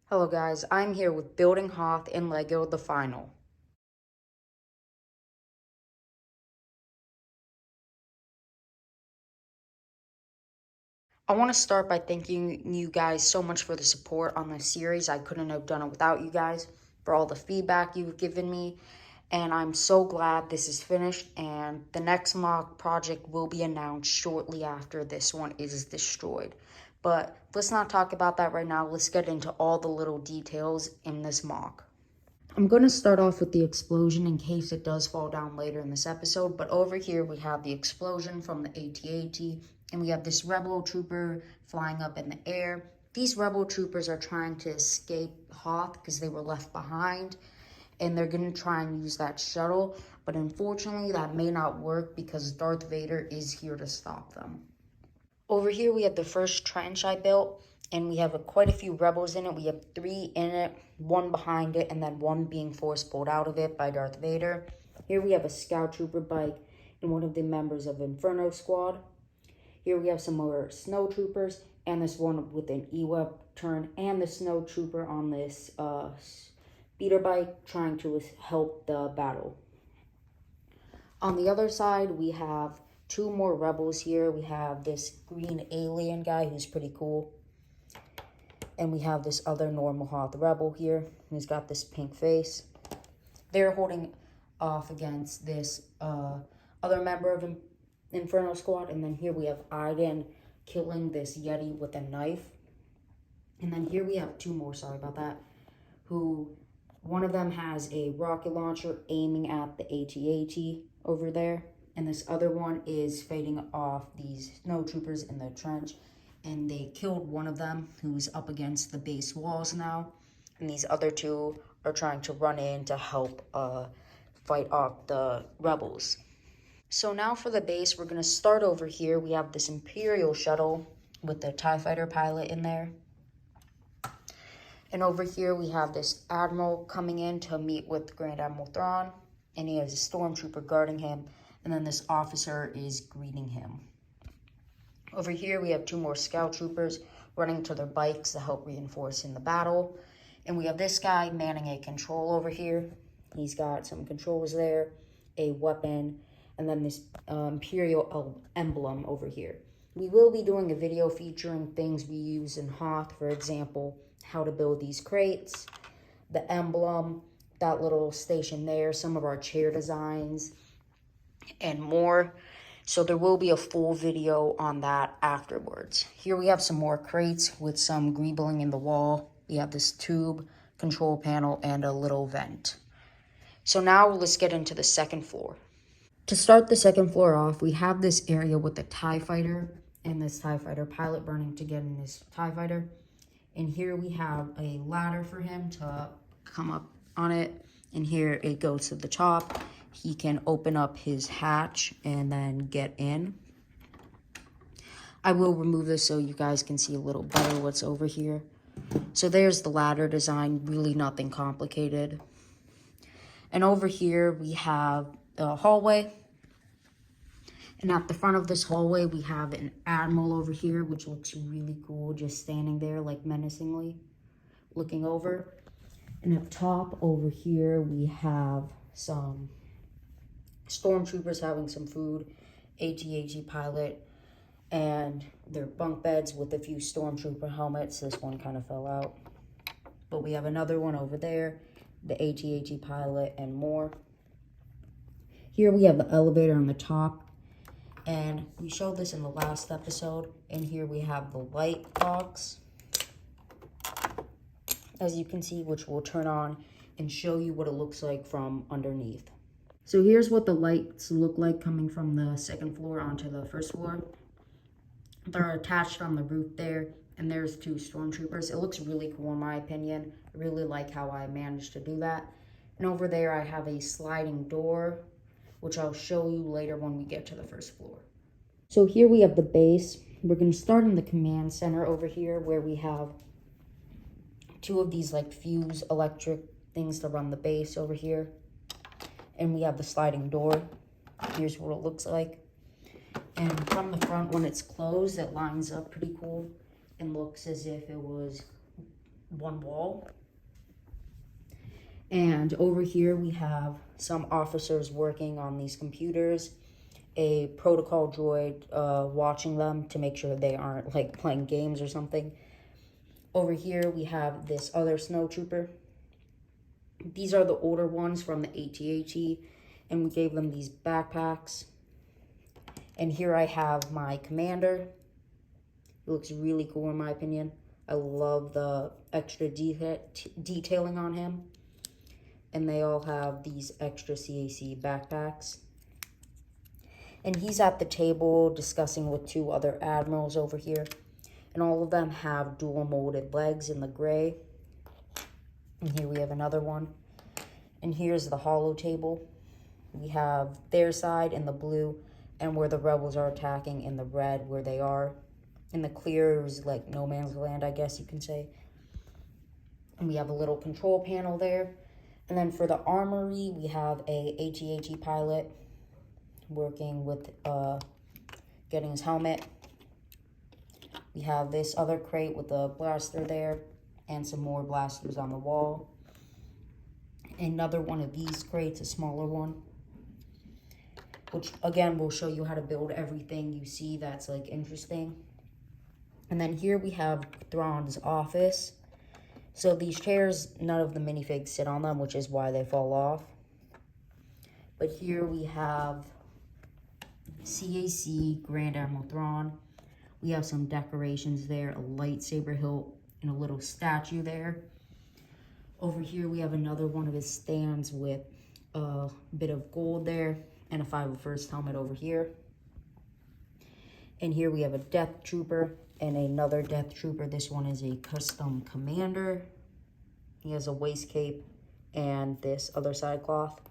Hello guys, I'm here with building Hoth and Lego the Final. I want to start by thanking you guys so much for the support on this series. I couldn't have done it without you guys, for all the feedback you've given me, and I'm so glad this is finished, and the next mock project will be announced shortly after this one is destroyed. But let's not talk about that right now. Let's get into all the little details in this mock. I'm going to start off with the explosion in case it does fall down later in this episode, but over here we have the explosion from the AT-AT, and we have this rebel trooper flying up in the air. These rebel troopers are trying to escape Hoth because they were left behind, and they're going to try and use that shuttle, but unfortunately that may not work because Darth Vader is here to stop them. Over here we have the first trench I built, and we have quite a few rebels in it. We have 3 in it, 1 behind it, and then 1 being force pulled out of it by Darth Vader. Here we have a scout trooper bike and one of the members of Inferno Squad. Here we have some more snow troopers, and this one with an E-Web turn, and the snow trooper on this speeder bike trying to help the battle. On the other side, we have 2 more rebels here. We have this green alien guy who's pretty cool. And we have this other normal Hoth rebel here who's got this pink face. They're holding off against this other member of Inferno Squad. And then here we have Iden killing this Yeti with a knife. And then here we have 2 more, sorry about that, who one of them has a rocket launcher aiming at the AT-AT over there, and this other one is fighting off these snow troopers in the trench, and they killed one of them who's up against the base walls now, and these other 2 are trying to run in to help fight off the rebels. So now for the base, we're going to start over here. We have this Imperial shuttle with the TIE fighter pilot in there. And over here we have this Admiral coming in to meet with Grand Admiral Thrawn, and he has a stormtrooper guarding him, and then this officer is greeting him. Over here we have 2 more scout troopers running to their bikes to help reinforce in the battle. And we have this guy manning a control over here. He's got some controls there, a weapon, and then this Imperial emblem over here. We will be doing a video featuring things we use in Hoth, for example, how to build these crates, the emblem, that little station there, some of our chair designs, and more. So there will be a full video on that afterwards. Here we have some more crates with some greebling in the wall. We have this tube, control panel, and a little vent. So now let's get into the second floor. To start the second floor off, we have this area with the TIE fighter and this TIE fighter pilot burning to get in this TIE fighter. And here we have a ladder for him to come up on it. And here it goes to the top. He can open up his hatch and then get in. I will remove this so you guys can see a little better what's over here. So there's the ladder design, really nothing complicated. And over here we have the hallway. And at the front of this hallway, we have an Admiral over here, which looks really cool, just standing there like menacingly, looking over. And up top over here, we have some stormtroopers having some food, AT-AT pilot, and their bunk beds with a few stormtrooper helmets. This one kind of fell out. But we have another one over there, the AT-AT pilot, and more. Here we have the elevator on the top. And we showed this in the last episode. And here we have the light box, as you can see, which will turn on and show you what it looks like from underneath. So here's what the lights look like coming from the second floor onto the first floor. They're attached on the roof there, and there's 2 stormtroopers. It looks really cool in my opinion. I really like how I managed to do that. And over there I have a sliding door, which I'll show you later when we get to the first floor. So here we have the base. We're going to start in the command center over here where we have 2 of these like fuse electric things to run the base over here. And we have the sliding door. Here's what it looks like. And from the front, when it's closed, it lines up pretty cool and looks as if it was one wall. And over here we have some officers working on these computers, a protocol droid watching them to make sure they aren't like playing games or something. Over here we have this other snowtrooper. These are the older ones from the AT-AT, and we gave them these backpacks. And here I have my commander. It looks really cool in my opinion. I love the extra detailing on him. And they all have these extra CAC backpacks. And he's at the table discussing with two other admirals over here. And all of them have dual molded legs in the gray. And here we have another one. And here's the holo table. We have their side in the blue, and where the rebels are attacking in the red where they are. In the clear is like no man's land, I guess you can say. And we have a little control panel there. And then for the armory, we have a AT-AT pilot working with getting his helmet. We have this other crate with a blaster there and some more blasters on the wall. Another one of these crates, a smaller one, which again will show you how to build everything you see that's like interesting. And then here we have Thrawn's office. So these chairs, none of the minifigs sit on them, which is why they fall off. But here we have CAC Grand Admiral Thrawn. We have some decorations there, a lightsaber hilt and a little statue there. Over here we have another one of his stands with a bit of gold there and a 501st helmet over here. And here we have a Death Trooper and another Death Trooper. This one is a custom commander. He has a waist cape and this other side cloth.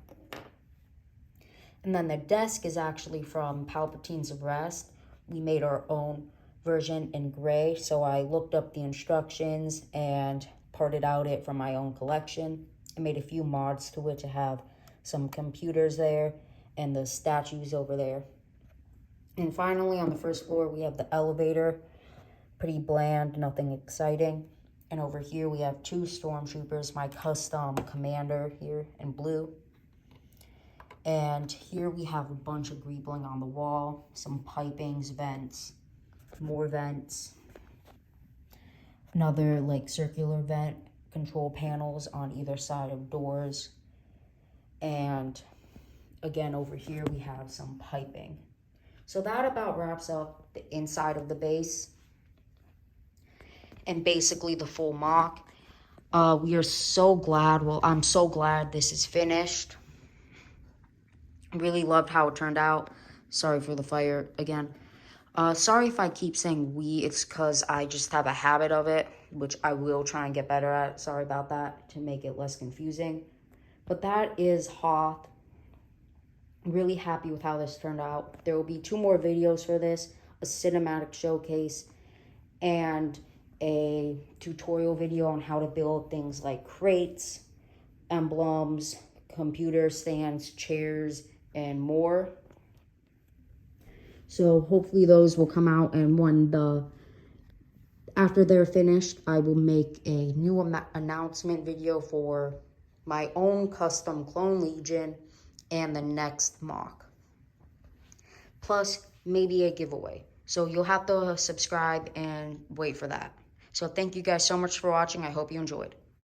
And then the desk is actually from Palpatine's Arrest. We made our own version in gray, so I looked up the instructions and parted out it from my own collection. I made a few mods to it to have some computers there and the statues over there. And finally, on the first floor, we have the elevator. Pretty bland, nothing exciting. And over here, we have two stormtroopers, my custom commander here in blue. And here we have a bunch of greebling on the wall, some pipings, vents, more vents, another like circular vent, control panels on either side of doors. And again, over here we have some piping. So that about wraps up the inside of the base and basically the full mock. We are so glad, well, I'm so glad this is finished. Really loved how it turned out. Sorry for the fire again. Sorry if I keep saying we, it's because I just have a habit of it, which I will try and get better at. Sorry about that, to make it less confusing. But that is Hoth. Really happy with how this turned out. There will be 2 more videos for this, a cinematic showcase and a tutorial video on how to build things like crates, emblems, computer stands, chairs, and more. So hopefully those will come out, and after they're finished, I will make a new announcement video for my own custom Clone Legion and the next mock. Plus, maybe a giveaway. So you'll have to subscribe and wait for that. So thank you guys so much for watching. I hope you enjoyed.